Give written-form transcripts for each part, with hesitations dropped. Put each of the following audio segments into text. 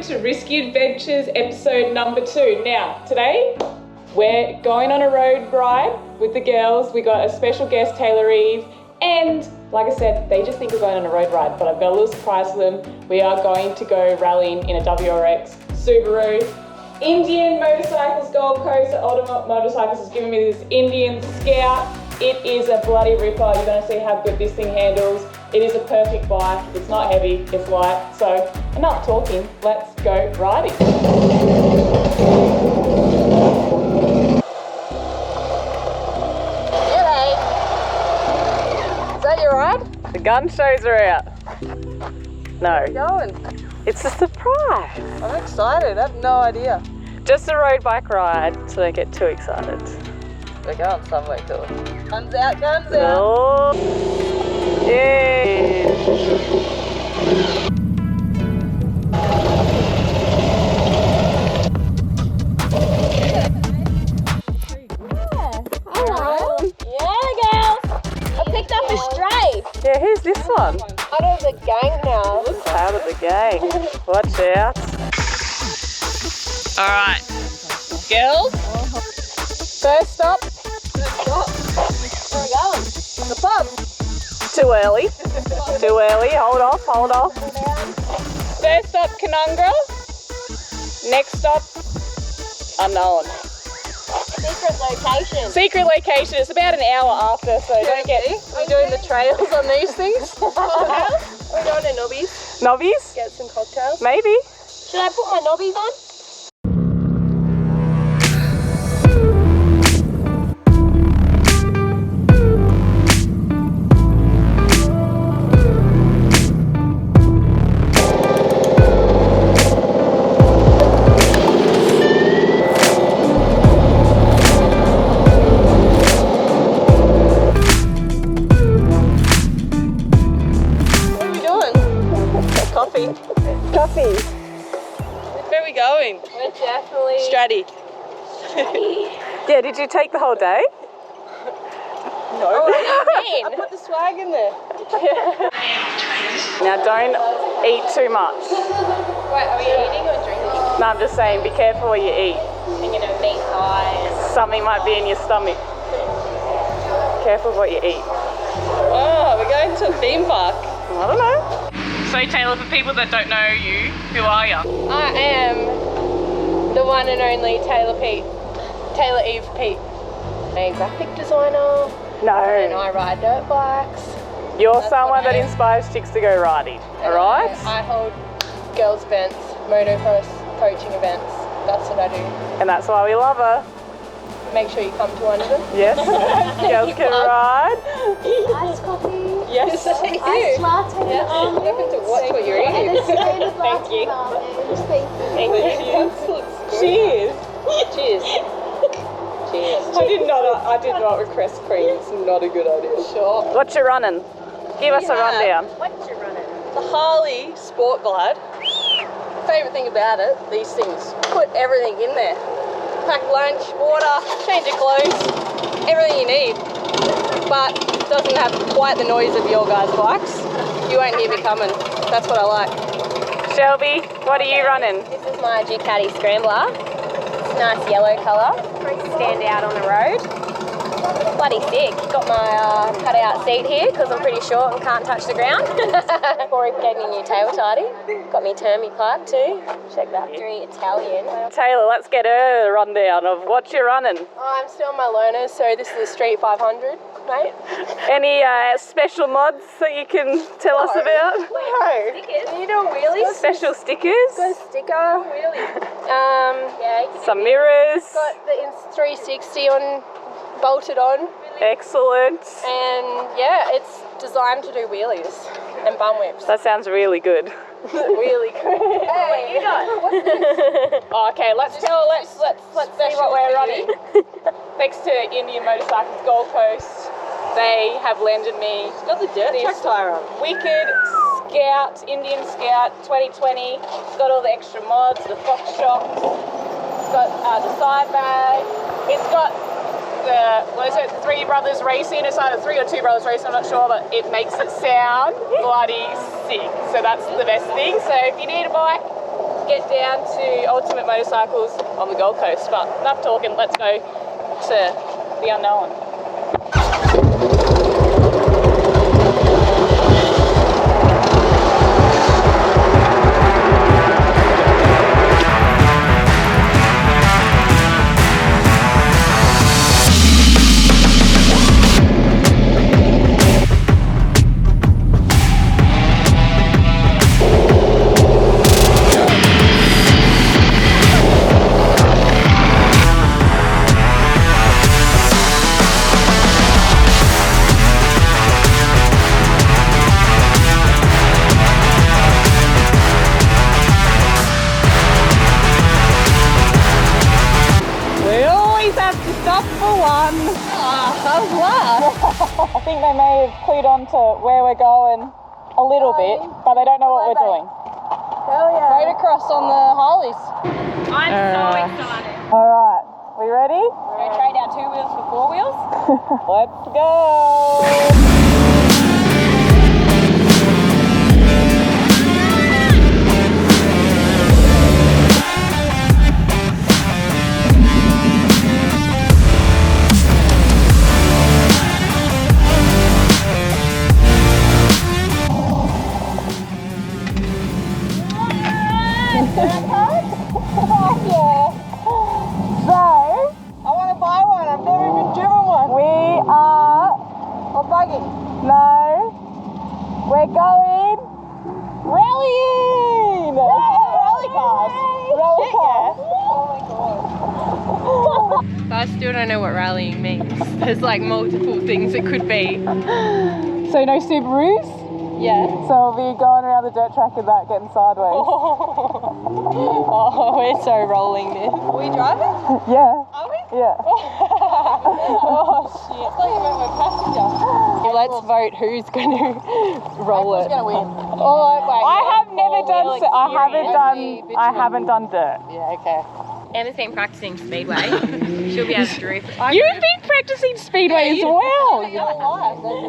to Risky Adventures episode number 2. Now, today we're going on a road ride with the girls. We got a special guest, Taylor Eve, and like I said, they just think we're going on a road ride, but I've got a little surprise for them. We are going to go rallying in a WRX Subaru. Indian Motorcycles Gold Coast, Ultimate Motorcycles has given me this Indian Scout. It is a bloody ripper. You're going to see how good this thing handles. It is a perfect bike. It's not heavy, it's light. So enough talking, let's go riding. G'day. Is that your ride? The gun shows are out. No, Where are you going? it's a surprise. I'm excited. I have no idea. Just a road bike ride, so don't get too excited. We're going somewhere cool. Guns out, guns out. Oh, yeah. Hello. Yeah, girls. I picked up a stray. Yeah, who's this one? Out of the gang now. Out of the gang. Watch out. All right, girls. First stop. Where are we going? The pub. Too early. Too early. Hold off. Hold off. First stop, Canungra. Next stop, unknown. Secret location. Secret location. It's about an hour after, so don't get. We're doing the trails on these things. We're going to Nobbies. Nobbies? Get some cocktails. Maybe. Should I put my knobbies on? Coffee. Where are we going? We're definitely... Stratty. Yeah, did you take the whole day? No. Oh, what do you I mean? put the swag in there. Now don't eat too much. Wait, are we eating or drinking? No, I'm just saying, be careful what you eat. Thinking of meat pies. Something might be in your stomach. Careful what you eat. Oh, we're going to a theme park. I don't know. So Taylor, for people that don't know you, who are you? I am the one and only Taylor Peet. Taylor Eve Peet. A graphic designer. And No. I ride dirt bikes. You're That's someone what I that am. inspires chicks to go riding, alright? I hold girls' events, motocross coaching events. That's what I do. And that's why we love her. Make sure you come to one of them. Yes, girls can ride. Iced coffee, Yes. Thank iced latte, Yeah. almonds, You have to watch what you're and eating. a spoon of Thank you. almonds. Thank you. Thank you. Cheers. Cheers. Cheers. I did not request cream. It's not a good idea. Sure. What you running? Give us a rundown. What you running? The Harley Sport Glide. Favourite thing about it, these things, put everything in there. Pack lunch, water, change of clothes, everything you need. But it doesn't have quite the noise of your guys' bikes. You won't hear me coming. That's what I like. Shelby, what are you running? This is my Ducati Scrambler. It's a nice yellow colour. Stand out on the road. Bloody sick. Got my cut-out seat here because I'm pretty short and can't touch the ground. Corey gave me a new tail tidy. Got me Termi pipe too. Check that. Very Italian. Taylor, let's get her a rundown of what you're running. I'm still on my learners, so this is a Street 500, mate. Any special mods that you can tell us about? No. Stickers. Are you doing wheelies? Special stickers? Got a sticker. Wheelie. Yeah. Some mirrors. Got the 360 on, bolted on. Excellent. And yeah, it's designed to do wheelies and bum whips. That sounds really good. Really good. Hey, you got. Okay, let's see what we're running. Thanks to Indian Motorcycles Gold Coast, they have lended me Got the dirt track tyre on. wicked Scout, Indian Scout 2020. It's got all the extra mods, the Fox shocks. It's got the side bag. It's got the, what is it, Three Brothers Racing. It's either 3 or 2 Brothers Racing, I'm not sure, but it makes it sound bloody sick. So that's the best thing. So if you need a bike, get down to Ultimate Motorcycles on the Gold Coast. But enough talking, let's go to the unknown. I think they may have clued on to where we're going a little bit, but they don't know what we're doing. Hell yeah. Right across on the Harleys. I'm so excited. Alright, we ready? We're going to trade our 2 wheels for 4 wheels. Let's go! We're going rallying! Rally cars! Rally cars! Oh my god. I still don't know what rallying means. There's like multiple things it could be. So you know Subarus? Yeah. So we'll be going around the dirt track and that, getting sideways. Oh, we're so rolling this. Are we driving? Yeah. Are we? Yeah. Oh shit. I thought you meant we're passenger. Let's vote who's going to roll it. Who's going to win? Oh, wait. I haven't done dirt. Yeah, okay. Emma's been practicing speedway. She'll be able to drift. You've been practicing speedway as well.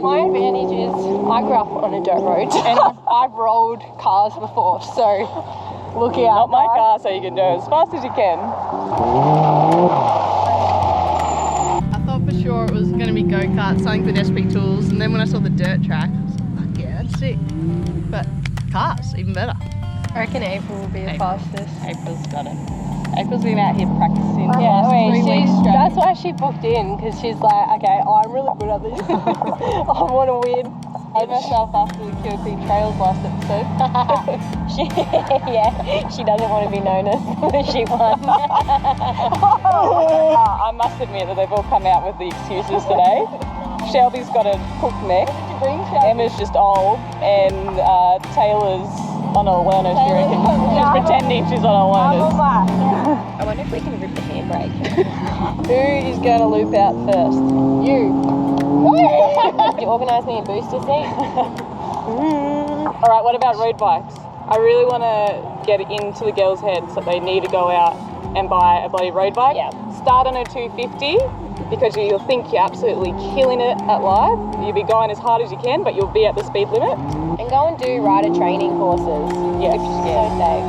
My advantage is I grew up on a dirt road and I've rolled cars before, so look out. Not my car, so you can do it as fast as you can. I thought for sure it was going to be go-kart, something with SP tools, and then when I saw the dirt track, I was like, fuck yeah, that's sick. But cars, even better. I reckon April will be the fastest. April's got it. April's been out here practicing. Yeah, wait, 3 weeks straight. That's why she booked in, because she's like, okay, I'm really good at this. I want to win. I myself after the QLD Trails last episode. She doesn't want to be known as she won. I must admit that they've all come out with the excuses today. Shelby's got a hook neck. Emma's just old, and Taylor's on a learner, she reckons. She's pretending she's on a learner. I wonder if we can rip the handbrake. Who is going to loop out first? You. You organise me a booster seat? Alright, what about road bikes? I really want to get it into the girls' heads that they need to go out and buy a bloody road bike. Yeah. Start on a 250 because you'll think you're absolutely killing it at live. You'll be going as hard as you can, but you'll be at the speed limit. And go and do rider training courses. Yes. So safe.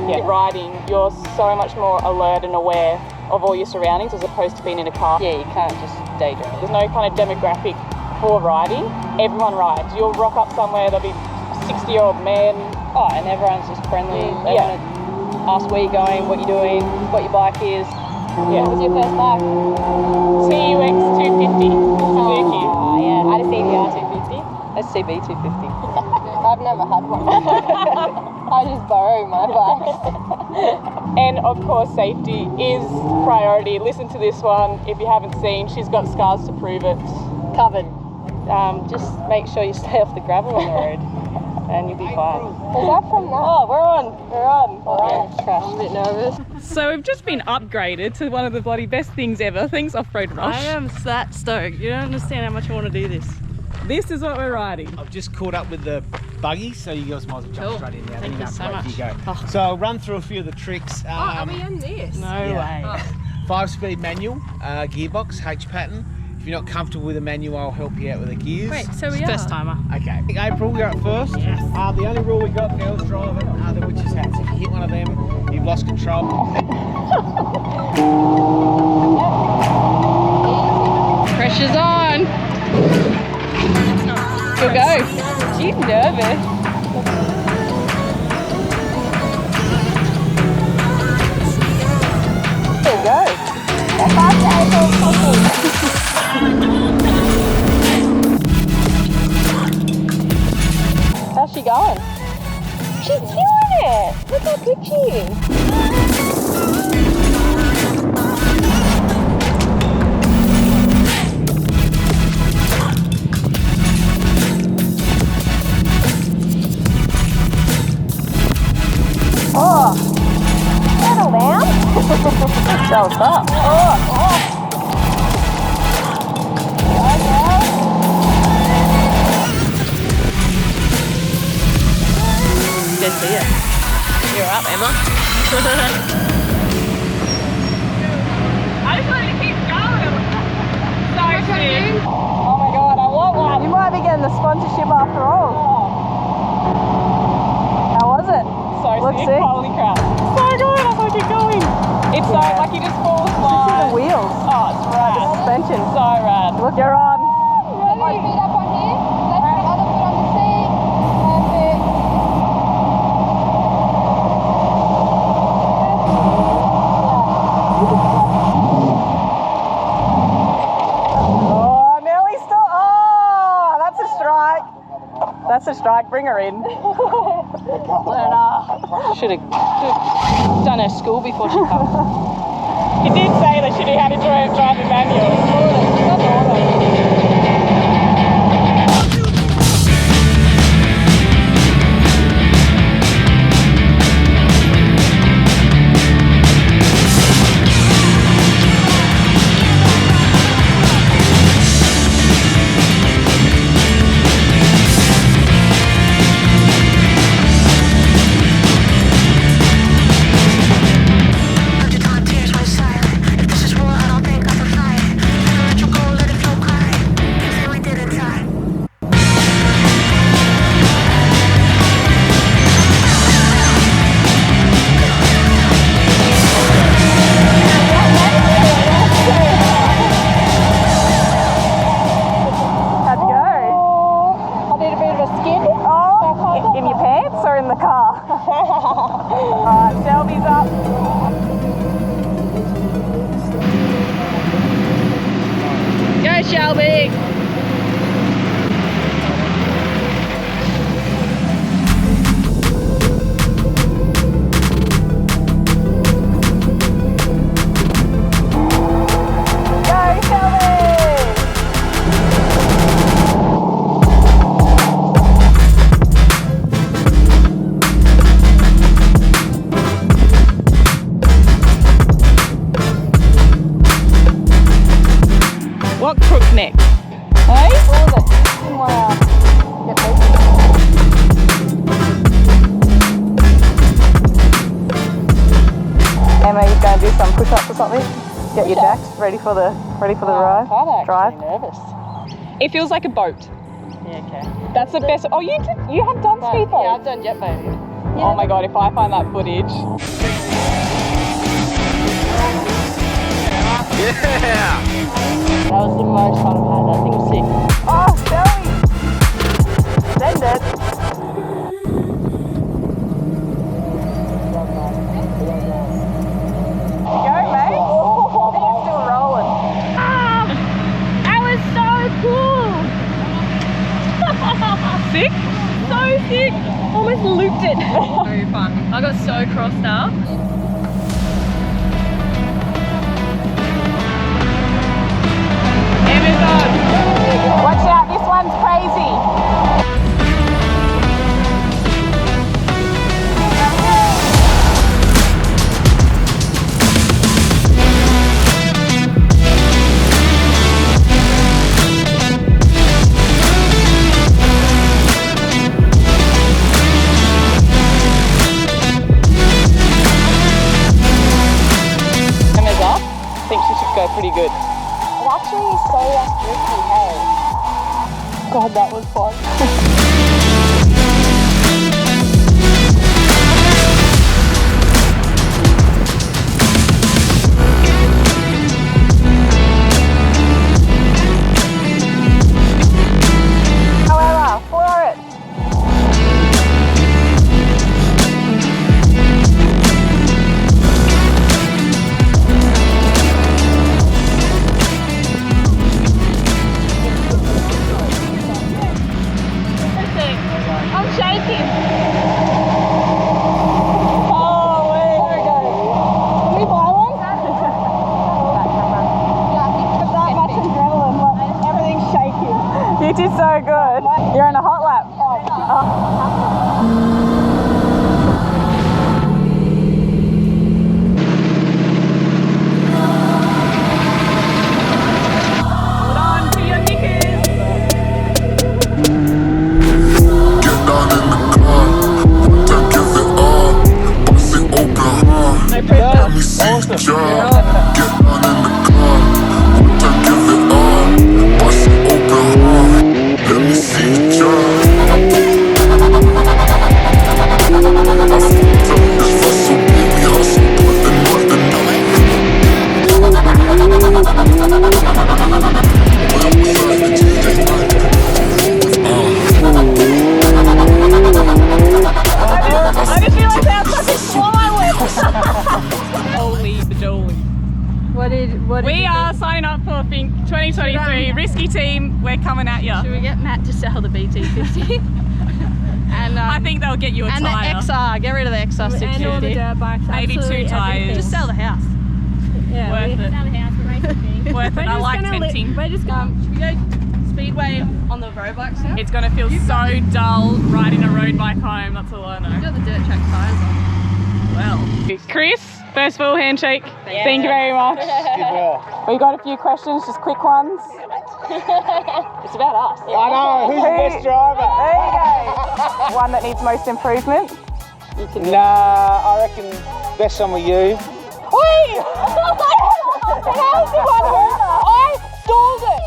Yeah. Riding, you're so much more alert and aware of all your surroundings as opposed to being in a car. Yeah, you can't just daydream. There's no kind of demographic for riding. Everyone rides. You'll rock up somewhere, there'll be 60-year-old men. Oh, and everyone's just friendly. They Yeah. want to ask where you're going, what you're doing, what your bike is. Yeah. What was your first bike? TUX 250 Suzuki. Oh, yeah. I had a CBR 250. A CB 250. I've never had one. I just borrow my bike. And of course, safety is priority. Listen to this one. If you haven't seen, she's got scars to prove it. Covered. Just make sure you stay off the gravel on the road and you'll be fine. Is that from that? Oh, we're on. Yeah, trash. I'm a bit nervous. So we've just been upgraded to one of the bloody best things ever. Thanks, Off Road Rush. I am that stoked. You don't understand how much I want to do this. This is what we're riding. I've just caught up with the buggy, so you guys might as well jump straight in now. Thank you so much. You go. So I'll run through a few of the tricks. Are we in this? No Yeah. way. 5-speed manual, gearbox, H pattern. If you're not comfortable with a manual, I'll help you out with the gears. Wait, so we are? First timer. Okay. April, you're up first. Yes. The only rule we got, girls driving, are the witches' hats. If you hit one of them, lost control. Pressure's on. Good go. She's nervous. There you go. How's she going? She's killing it. Look how good she is. Oh, settle down. That was up. Oh. Good to see you. You're up, Emma. I just wanted to keep going. So soon. Oh my god, I want one. You might be getting the sponsorship after all. How was it? So Looks sick. sick. Holy crap. So good. I want to keep going. It's so like you just fall See fly. the wheels. Oh, it's rad. Suspension. So rad. Look, you're on. One foot up on here, left foot, other foot on the seat. Perfect. Oh, nearly still. Oh, that's a strike. That's a strike. Bring her in. Should have done her school before she comes. He did say that she knew how to drive a manual. That's awesome. In your pants or in the car? Alright, Shelby's up. Go Shelby! Go Shelby! What crook next? Hey? What was it? Didn't want to get beat. Emma, you going to do some push-ups or something? Get your jacks ready for the ride. Drive. Nervous. It feels like a boat. Yeah, okay. That's the best. Oh, you have done speedboat. Yeah, I've done jet boating. Oh my god, if I find that footage. Yeah! That was the most fun I've had. That thing was sick. Oh, Shelby! Send it. Go, mate. Thing's still rolling. That was so cool. Sick? So sick. Almost looped it. Very fun. I got so crossed up. Amazon. Watch out, this one's crazy. Emma's up. I think she should go pretty good. It actually is so less drifty, hey. God, that was fun. did so good. You're in a hot lap. Hold on to your knickers. Get down in the car, one time give it all, bust it open hard. Let me see the jar. Get down in the car, one time give it all, bust it open hard. Let me see the jar. I fucked up this hustle, baby, hustle, put the nothing on. I just realised how such a swallow Holy bajoli. We are signing up for, I think, 2023 Risky Team. We're coming at you. Should we get Matt to sell the BT50? And I think they'll get you a and tyre. the XR, get rid of the XR 650. And all the dirt bikes. Maybe 2 tyres. Just sell the house. Yeah, Worth it. Sell the house, but race the thing. Worth it. I like tempting. We're just going. Should we go speedway on the road bikes now? It's going to feel so dull riding a road bike home, that's all I know. Got the dirt track tyres on. Well. Chris, first of all, handshake. Thank you very much. We got a few questions, just quick ones. It's about us. I know, who's the best driver? There you go. One that needs most improvement. Nah, I reckon best one with you. Wait! How's the one corner? I stalled it.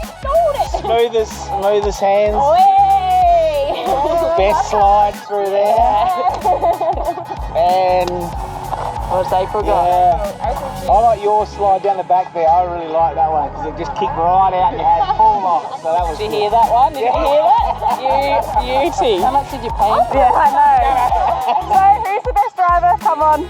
Smoothest hands. Wait! Best slide through there. And What's April got? yeah, I like your slide down the back there. I really like that one because it just kicked right out and you had full off. So that was Did you hear that one? Did you hear that? You beauty. How much did you pay? Yeah, I know. So, who's the best driver? Come on.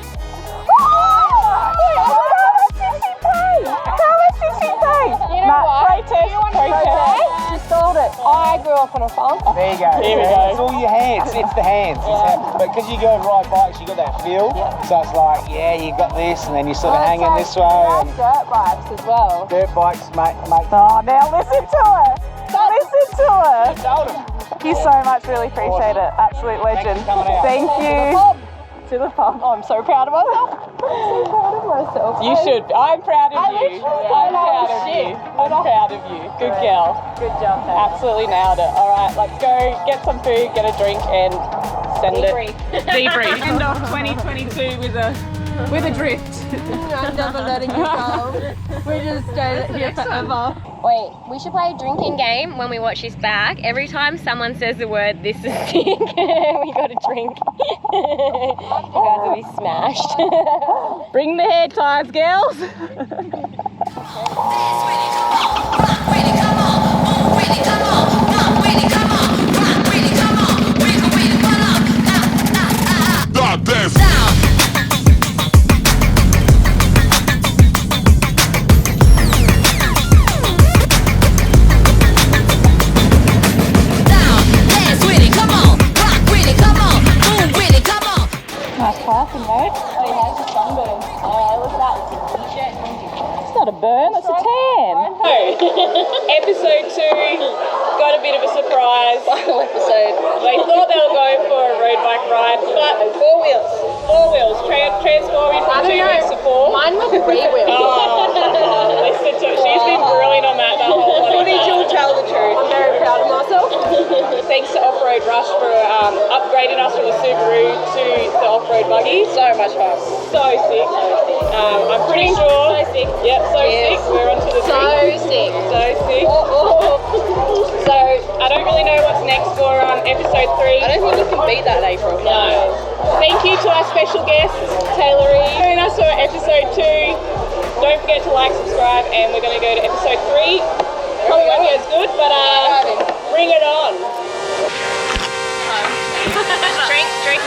How much did she pay? You know what? Protest. She sold it. I grew up on a farm. There you go. Here we go. It's all your hands. It's the hands. But because you go and ride bikes, you got that feel. So it's like, yeah, you got this, and then you sort of hang in this way. And Dirt bikes as well. dirt bikes, mate. Oh, now listen to her. Listen to her. Told him. Thank you so much. Really appreciate it. Absolute legend. Thanks for coming out. Thank you. To the pub. Oh, I'm so proud of myself. You should. I'm proud of you. I'm proud of you. I'm proud of you. Good girl. Good job, Pat. Absolutely nailed it. All right, let's go get some food, get a drink, and send it. Debrief. End of 2022 with a drift. I'm never letting you go. We just stayed here forever. Wait, we should play a drinking game when we watch this back. Every time someone says the word "this is sick," we got to drink. You guys will be smashed. Bring the hair ties, girls. Nice parking, mate. Oh, he has a sunburn. Oh, look at that. T-shirt. It's not a burn, it's a tan. Episode 2 got a bit of a surprise. Final episode. They thought they were going for a road bike ride, but 4 wheels. 4 wheels. Transforming from 2 wheels to 4. Mine was 3 wheels. Oh, listen to it. She's been brilliant on that the whole bloody time. She'll tell the truth. I'm very proud of myself. Thanks to Off Road Rush for upgrading us from the Subaru to the Off Road buggy. So much fun. So sick. I'm pretty sure. So sick. Yep, so sick. We're on to the So drink. sick. So sick. So I don't really know what's next for episode 3. I don't think you can beat that, April. No. Thank you to our special guest, Taylor Reed, joining us for episode 2. Don't forget to like, subscribe, and we're going to go to episode 3. Probably won't be as good, but bring it on. Drink.